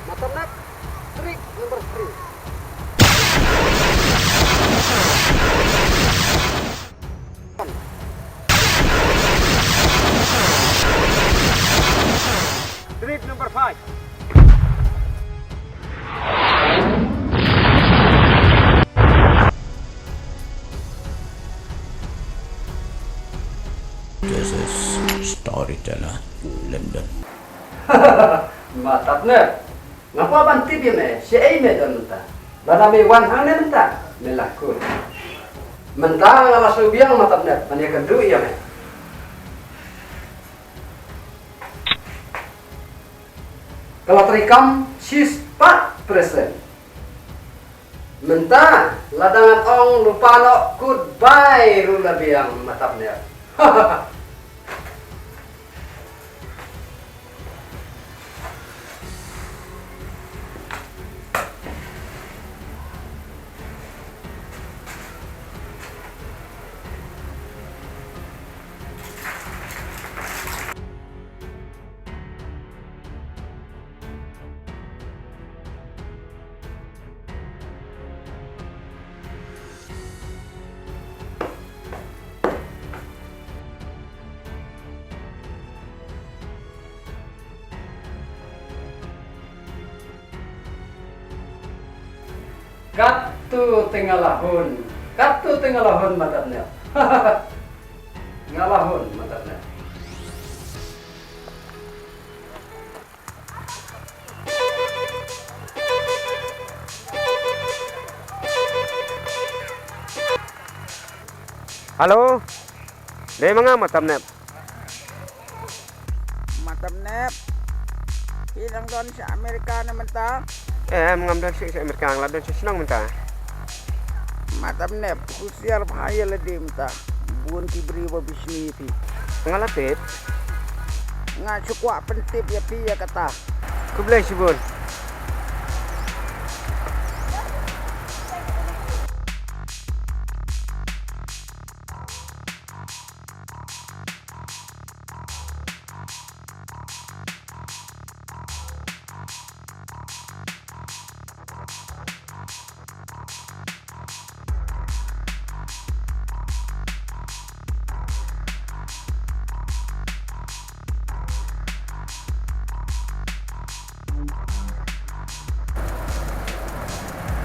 matapnep, trick number 3. Trick number 5. This is storyteller Lyndon. Matapnep. Ngapa banti dia me? Si ai me dan mentah. Bana me wan hang ne mentah. Melakun. Mentah ngala subiang matapnep. Mania kedu ya me. Kalau terikam 4%. Mentah ladangan ong lupa no goodbye rula biang matapnep. Katu tengah lahun matapnep. Ngalahun matapnep. Halo, dari mana matapnep? Matapnep hilang doon sa Amerika na mentah. Mengambil si Amerika ang labdan si senang mentah. Matapnep khusyar bahaya ledi mentah. Buon kibri wa bisni ti. Pengalapit, Nga cukwa pentip ya piya kata. kubelai si bun.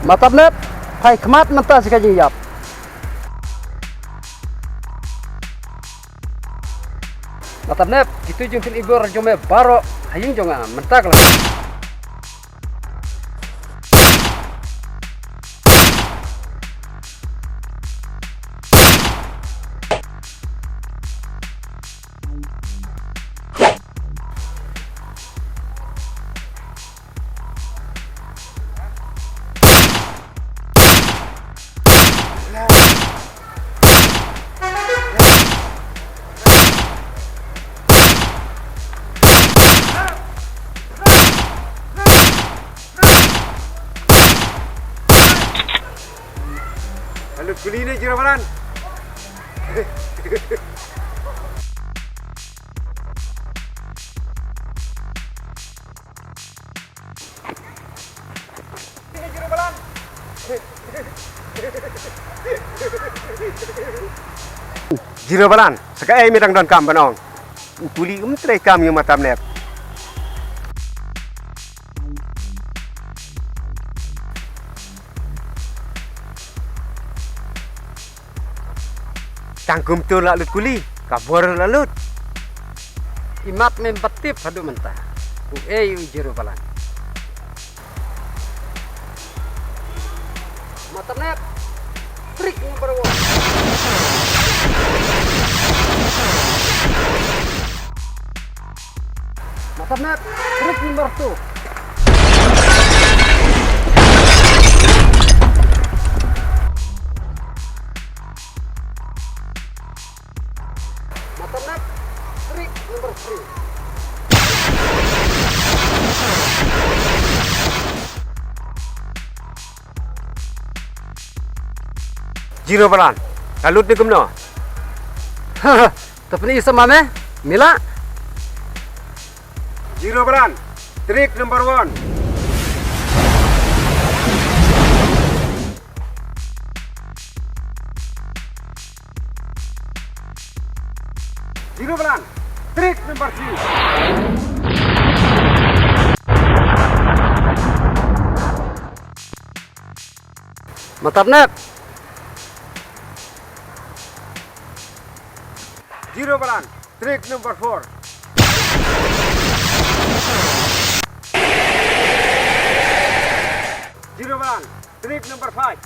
Matapnep, hai kemat mentah sekaji yap. Matapnep, itu jungkin ibu rajome baro hayung jonga mentah kalau. Lalu kuli ni jirabalan. Jirabalan, sekai midang don kam banong. Kuli tray kam yung matapnep. Tangkum tu lalut kuli, kabur lalut. Imat membetip hadu mentah. Jero balan. Matapnep, trick number 1. Matapnep, trick number 2. Matapnep, trick number 3. Jirabalan, lalut ni kumno. Tapi isa mame, Mila. Jirabalan, trick number 1. Zero balan. Trick number 3. Matapnep. Zero balan. Trick number 4. Zero balan. Trick number 5.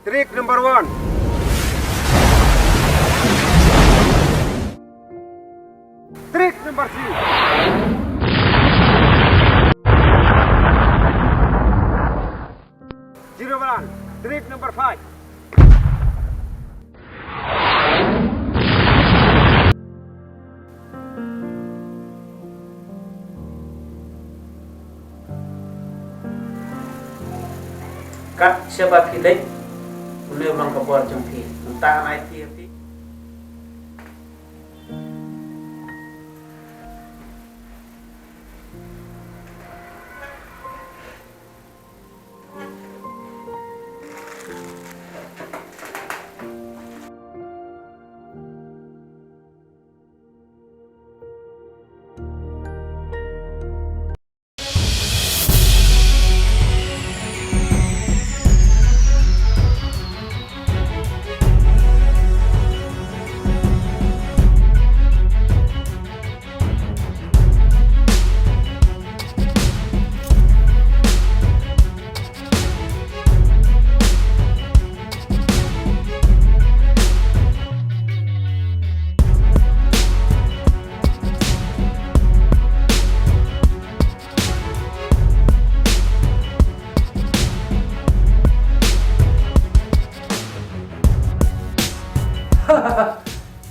Trick number 1. Trick number 2. Zero balan. Trick number 5. Cut siapa pilih? Boleh orang kabur jumpi. Tentang IT api.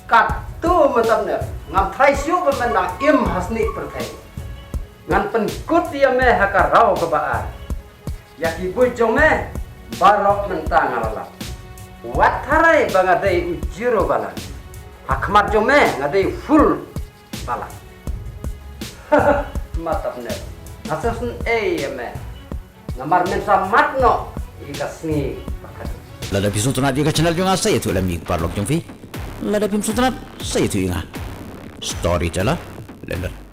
Katu matapnep. Ngam thai siu bemenang im hasni perthai. Ngan penkut dia me hakarau kebaan. Yaki bui jome barok mentang alalap. Wat harai bangadai ujiro balan. Hakmat jome ngadai full balan. Matapnep. Asasun me. Ngamar mensa matno ikasni pakat. Lada pisuntunat juga channel yung saya tu lamig parlok yung fi. Lada pisuntunat saya tu yung storyteller. Lyndon.